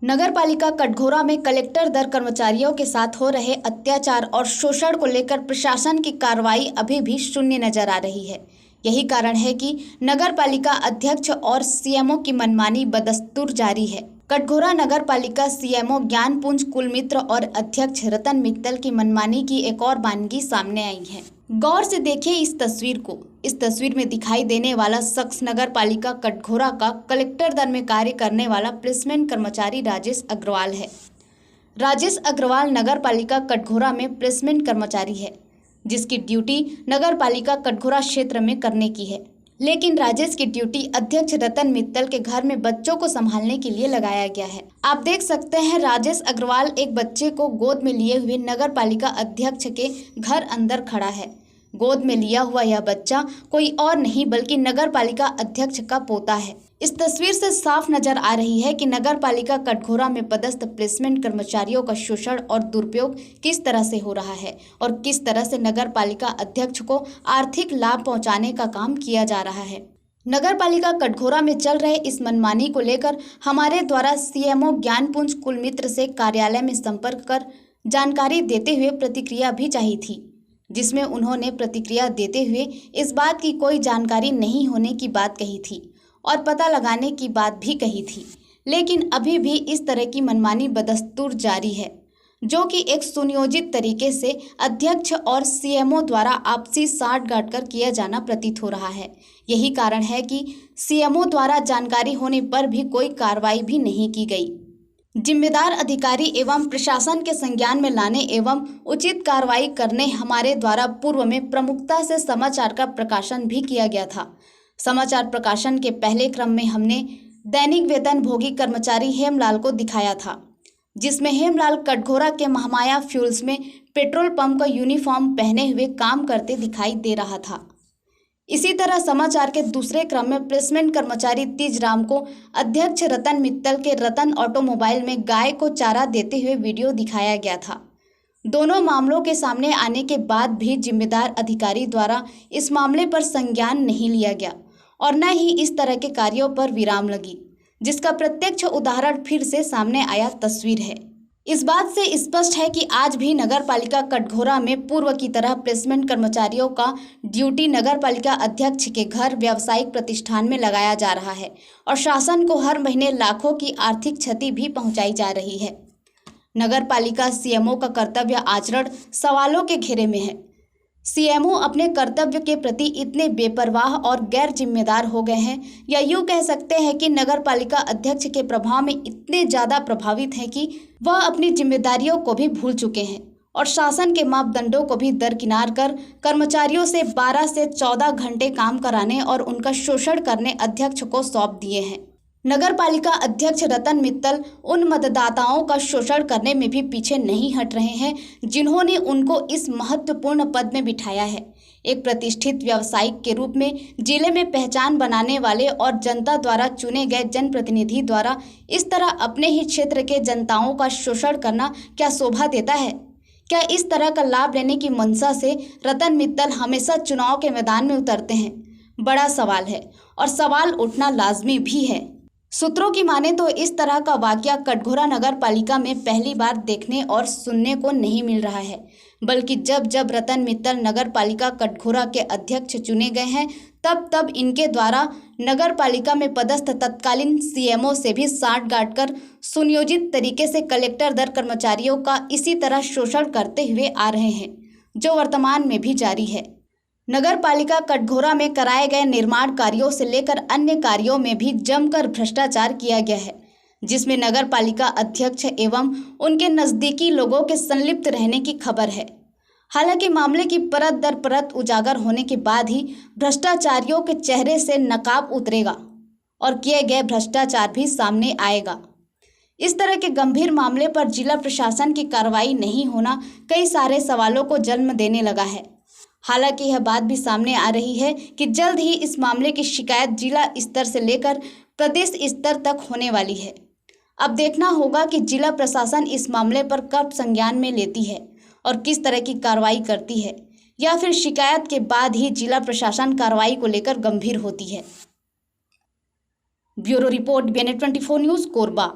नगर पालिका कटघोरा में कलेक्टर दर कर्मचारियों के साथ हो रहे अत्याचार और शोषण को लेकर प्रशासन की कार्रवाई अभी भी शून्य नजर आ रही है। यही कारण है कि नगर पालिका अध्यक्ष और सीएमओ की मनमानी बदस्तूर जारी है। कटघोरा नगर पालिका सीएमओ ज्ञानपुंज कुलमित्र और अध्यक्ष रतन मित्तल की मनमानी की एक और वानगी सामने आई है। गौर से देखिए इस तस्वीर को। इस तस्वीर में दिखाई देने वाला शख्स नगर पालिका कटघोरा का कलेक्टर दर में कार्य करने वाला प्लेसमेंट कर्मचारी राजेश अग्रवाल है। राजेश अग्रवाल नगर पालिका कटघोरा में प्लेसमेंट कर्मचारी है, जिसकी ड्यूटी नगर पालिका कटघोरा क्षेत्र में करने की है। लेकिन राजेश की ड्यूटी अध्यक्ष रतन मित्तल के घर में बच्चों को संभालने के लिए लगाया गया है। आप देख सकते हैं राजेश अग्रवाल एक बच्चे को गोद में लिए हुए नगर पालिका अध्यक्ष के घर अंदर खड़ा है। गोद में लिया हुआ यह बच्चा कोई और नहीं बल्कि नगर पालिका अध्यक्ष का पोता है। इस तस्वीर से साफ नजर आ रही है कि नगर पालिका कटघोरा में पदस्थ प्लेसमेंट कर्मचारियों का शोषण और दुरुपयोग किस तरह से हो रहा है और किस तरह से नगर पालिका अध्यक्ष को आर्थिक लाभ पहुंचाने का काम किया जा रहा है। नगर पालिका कटघोरा में चल रहे इस मनमानी को लेकर हमारे द्वारा सीएमओ ज्ञानपुंज कुलमित्र से कार्यालय में संपर्क कर जानकारी देते हुए प्रतिक्रिया भी चाहिए थी, जिसमें उन्होंने प्रतिक्रिया देते हुए इस बात की कोई जानकारी नहीं होने की बात कही थी और पता लगाने की बात भी कही थी। लेकिन अभी भी इस तरह की मनमानी बदस्तूर जारी है, जो कि एक सुनियोजित तरीके से अध्यक्ष और सीएमओ द्वारा आपसी साठगांठ कर किया जाना प्रतीत हो रहा है। यही कारण है कि सीएमओ द्वारा जानकारी होने पर भी कोई कार्रवाई भी नहीं की गई। जिम्मेदार अधिकारी एवं प्रशासन के संज्ञान में लाने एवं उचित कार्रवाई करने हमारे द्वारा पूर्व में प्रमुखता से समाचार का प्रकाशन भी किया गया था। समाचार प्रकाशन के पहले क्रम में हमने दैनिक वेतन भोगी कर्मचारी हेमलाल को दिखाया था, जिसमें हेमलाल कटघोरा के महामाया फ्यूल्स में पेट्रोल पंप का यूनिफॉर्म पहने हुए काम करते दिखाई दे रहा था। इसी तरह समाचार के दूसरे क्रम में प्लेसमेंट कर्मचारी तीजराम को अध्यक्ष रतन मित्तल के रतन ऑटोमोबाइल में गाय को चारा देते हुए वीडियो दिखाया गया था। दोनों मामलों के सामने आने के बाद भी जिम्मेदार अधिकारी द्वारा इस मामले पर संज्ञान नहीं लिया गया और न ही इस तरह के कार्यों पर विराम लगी, जिसका प्रत्यक्ष उदाहरण फिर से सामने आया तस्वीर है। इस बात से स्पष्ट है कि आज भी नगर पालिका कटघोरा में पूर्व की तरह प्लेसमेंट कर्मचारियों का ड्यूटी नगर पालिका अध्यक्ष के घर व्यावसायिक प्रतिष्ठान में लगाया जा रहा है और शासन को हर महीने लाखों की आर्थिक क्षति भी पहुंचाई जा रही है। नगर पालिका सीएमओ का कर्तव्य आचरण सवालों के घेरे में है। सीएमओ अपने कर्तव्य के प्रति इतने बेपरवाह और गैर जिम्मेदार हो गए हैं, या यूँ कह सकते हैं कि नगर पालिका अध्यक्ष के प्रभाव में इतने ज़्यादा प्रभावित हैं कि वह अपनी जिम्मेदारियों को भी भूल चुके हैं और शासन के मापदंडों को भी दरकिनार कर कर्मचारियों से 12 से 14 घंटे काम कराने और उनका शोषण करने अध्यक्ष को सौंप दिए हैं। नगर पालिका अध्यक्ष रतन मित्तल उन मतदाताओं का शोषण करने में भी पीछे नहीं हट रहे हैं, जिन्होंने उनको इस महत्वपूर्ण पद में बिठाया है। एक प्रतिष्ठित व्यावसायिक के रूप में जिले में पहचान बनाने वाले और जनता द्वारा चुने गए जनप्रतिनिधि द्वारा इस तरह अपने ही क्षेत्र के जनताओं का शोषण करना क्या शोभा देता है? क्या इस तरह का लाभ लेने की मंशा से रतन मित्तल हमेशा चुनाव के मैदान में उतरते हैं? बड़ा सवाल है और सवाल उठना लाजमी भी है। सूत्रों की माने तो इस तरह का वाकया कटघोरा नगर पालिका में पहली बार देखने और सुनने को नहीं मिल रहा है, बल्कि जब जब रतन मित्तल नगर पालिका कटघोरा के अध्यक्ष चुने गए हैं तब तब इनके द्वारा नगर पालिका में पदस्थ तत्कालीन सीएमओ से भी साठगांठ कर सुनियोजित तरीके से कलेक्टर दर कर्मचारियों का इसी तरह शोषण करते हुए आ रहे हैं, जो वर्तमान में भी जारी है। नगर पालिका कटघोरा में कराए गए निर्माण कार्यों से लेकर अन्य कार्यों में भी जमकर भ्रष्टाचार किया गया है, जिसमें नगर पालिका अध्यक्ष एवं उनके नज़दीकी लोगों के संलिप्त रहने की खबर है। हालांकि मामले की परत दर परत उजागर होने के बाद ही भ्रष्टाचारियों के चेहरे से नकाब उतरेगा और किए गए भ्रष्टाचार भी सामने आएगा। इस तरह के गंभीर मामले पर जिला प्रशासन की कार्रवाई नहीं होना कई सारे सवालों को जन्म देने लगा है। हालांकि यह बात भी सामने आ रही है कि जल्द ही इस मामले की शिकायत जिला स्तर से लेकर प्रदेश स्तर तक होने वाली है। अब देखना होगा कि जिला प्रशासन इस मामले पर कब संज्ञान में लेती है और किस तरह की कार्रवाई करती है, या फिर शिकायत के बाद ही जिला प्रशासन कार्रवाई को लेकर गंभीर होती है। Bureau report BNA 24 news Korba.